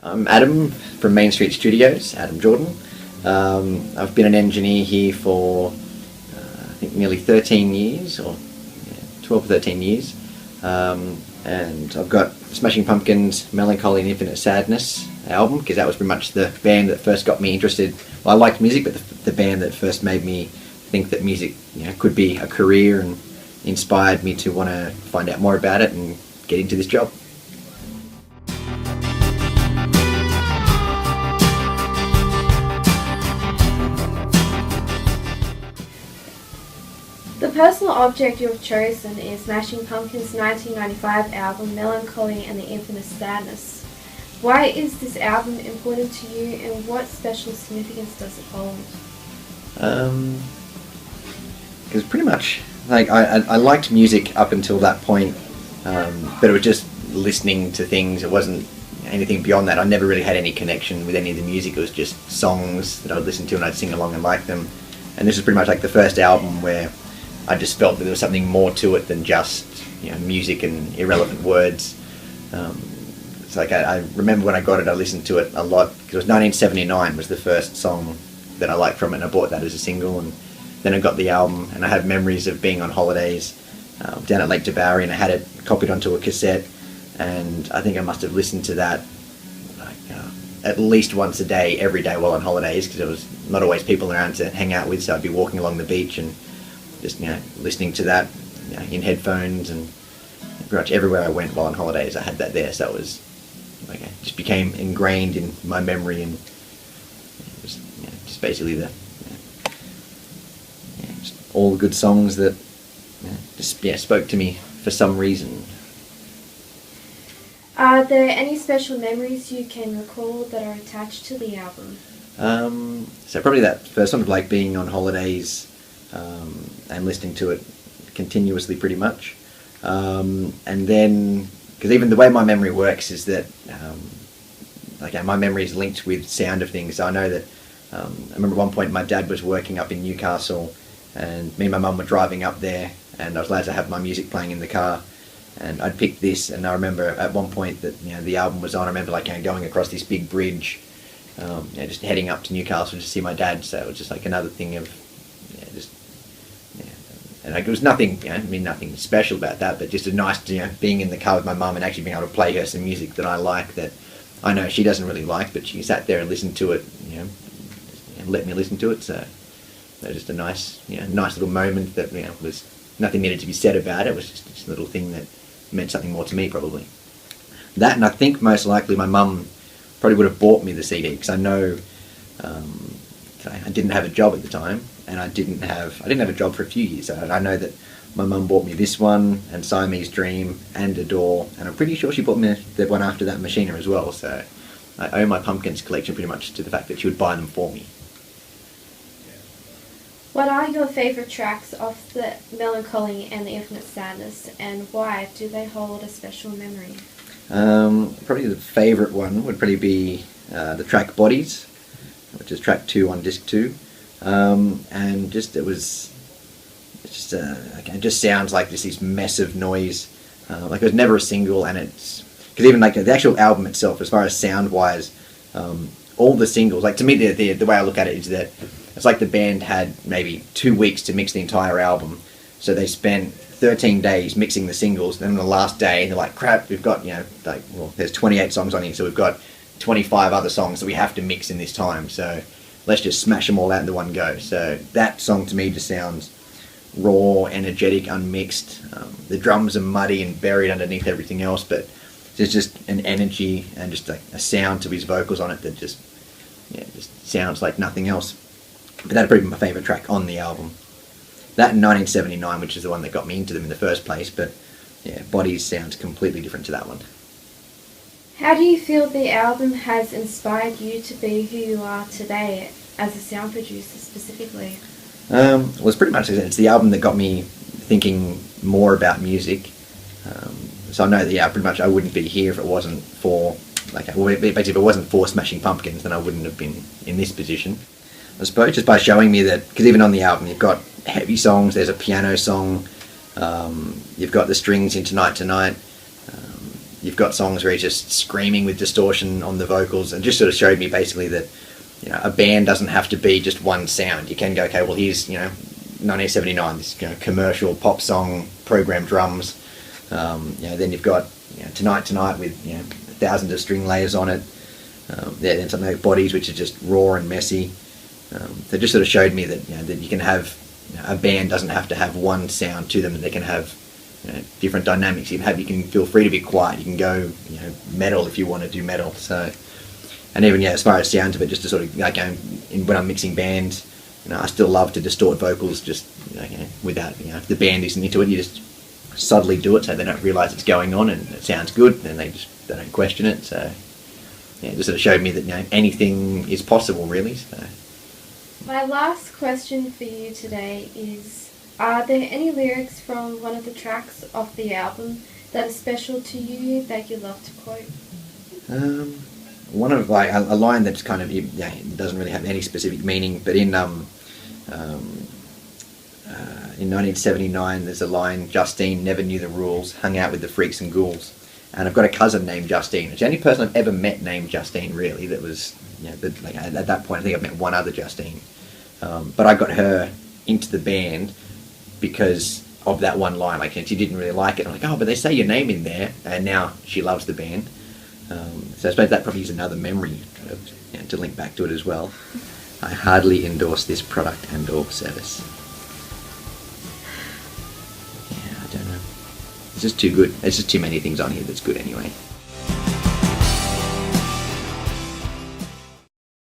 I'm Adam from Main Street Studios, Adam Jordan. I've been an engineer here for I think nearly 13 years, or 12 or 13 years. And I've got Smashing Pumpkins' Melancholy and Infinite Sadness album, because that was pretty much the band that first got me interested. Well, I liked music, but the band that first made me think that music could be a career and inspired me to want to find out more about it and get into this job. The personal object you have chosen is Smashing Pumpkins' 1995 album Melancholy and the Infinite Sadness. Why is this album important to you, and what special significance does it hold? Because pretty much, I liked music up until that point, but it was just listening to things. It wasn't anything beyond that. I never really had any connection with any of the music. It was just songs that I would listen to and I'd sing along and like them. And this is pretty much like the first album where I just felt that there was something more to it than just music and irrelevant words. It's like I remember when I got it, I listened to it a lot, because it was 1979 was the first song that I liked from it, and I bought that as a single, and then I got the album, and I have memories of being on holidays down at Lake Tabourie, and I had it copied onto a cassette, and I think I must have listened to that at least once a day, every day while on holidays, because there was not always people around to hang out with, so I'd be walking along the beach and just listening to that in headphones, and pretty much everywhere I went while on holidays I had that there, so it was like it just became ingrained in my memory, and it was just basically just all the good songs that just spoke to me for some reason. Are there any special memories you can recall that are attached to the album? So probably that first one of like being on holidays and listening to it continuously pretty much. And then, because even the way my memory works is that my memory is linked with sound of things. So I know that I remember at one point my dad was working up in Newcastle, and me and my mum were driving up there, and I was allowed to have my music playing in the car, and I'd picked this, and I remember at one point that the album was on. I remember going across this big bridge, just heading up to Newcastle to see my dad. So it was just like another thing of and it was nothing, nothing special about that, but just a nice, being in the car with my mum and actually being able to play her some music that I like, that I know she doesn't really like, but she sat there and listened to it, and let me listen to it. So it was just a nice, nice little moment that was nothing needed to be said about it. It was just a little thing that meant something more to me, probably. That, and I think most likely my mum probably would have bought me the CD, because I know I didn't have a job at the time, and I didn't have a job for a few years. I know that my mum bought me this one, and Siamese Dream, and Adore, and I'm pretty sure she bought me the one after that, Machina, as well. So I owe my Pumpkins collection pretty much to the fact that she would buy them for me. What are your favourite tracks of the Melancholy and the Infinite Sadness, and why do they hold a special memory? Probably the favourite one would probably be the track Bodies, which is track 2 on disc 2. And just it just sounds like this massive noise. Like it was never a single, and it's because even like the actual album itself, as far as sound wise, all the singles, like to me the way I look at it is that it's like the band had maybe 2 weeks to mix the entire album, so they spent 13 days mixing the singles. Then on the last day they're like, crap, we've got there's 28 songs on here, so we've got 25 other songs that we have to mix in this time, so let's just smash them all out into one go. So that song to me just sounds raw, energetic, unmixed. The drums are muddy and buried underneath everything else, but there's just an energy and just a sound to his vocals on it that just sounds like nothing else. But that'd probably be my favourite track on the album. That and 1979, which is the one that got me into them in the first place, but Bodies sounds completely different to that one. How do you feel the album has inspired you to be who you are today as a sound producer specifically? Well, it's pretty much it's the album that got me thinking more about music. So I know that pretty much I wouldn't be here if it wasn't for basically if it wasn't for Smashing Pumpkins, then I wouldn't have been in this position. I suppose just by showing me that, because even on the album you've got heavy songs, there's a piano song, you've got the strings in Tonight Tonight, you've got songs where he's just screaming with distortion on the vocals, and just sort of showed me basically that, you know, a band doesn't have to be just one sound. You can go, okay, well, here's, you know, 1979, this, you know, commercial pop song, programmed drums. You know, then you've got, you know, Tonight with, you know, thousands of string layers on it. Then something like Bodies, which is just raw and messy. They just sort of showed me that, you know, that you can have, you know, a band doesn't have to have one sound to them. They can have, you know, different dynamics. You can feel free to be quiet. You can go, you know, metal if you want to do metal. So, and even, yeah, as far as sounds of it, just to sort of, like, when I'm mixing bands, you know, I still love to distort vocals, just, you know, without, you know, if the band isn't into it, you just subtly do it so they don't realise it's going on, and it sounds good, and they don't question it. So, yeah, it just sort of showed me that, you know, anything is possible, really. So. My last question for you today is, are there any lyrics from one of the tracks off the album that are special to you that you love to quote? One of, like, a line that's kind of, yeah, doesn't really have any specific meaning, but in 1979 there's a line, Justine never knew the rules, hung out with the freaks and ghouls. And I've got a cousin named Justine. It's the only person I've ever met named Justine, really, that was, you know, but, like, at that point I think I've met one other Justine. But I got her into the band because of that one line. Like, she didn't really like it. I'm like, oh, but they say your name in there, and now she loves the band. So I suppose that probably is another memory, you know, to link back to it as well. I hardly endorse this product and or service. Yeah, I don't know. It's just too good. There's just too many things on here that's good anyway.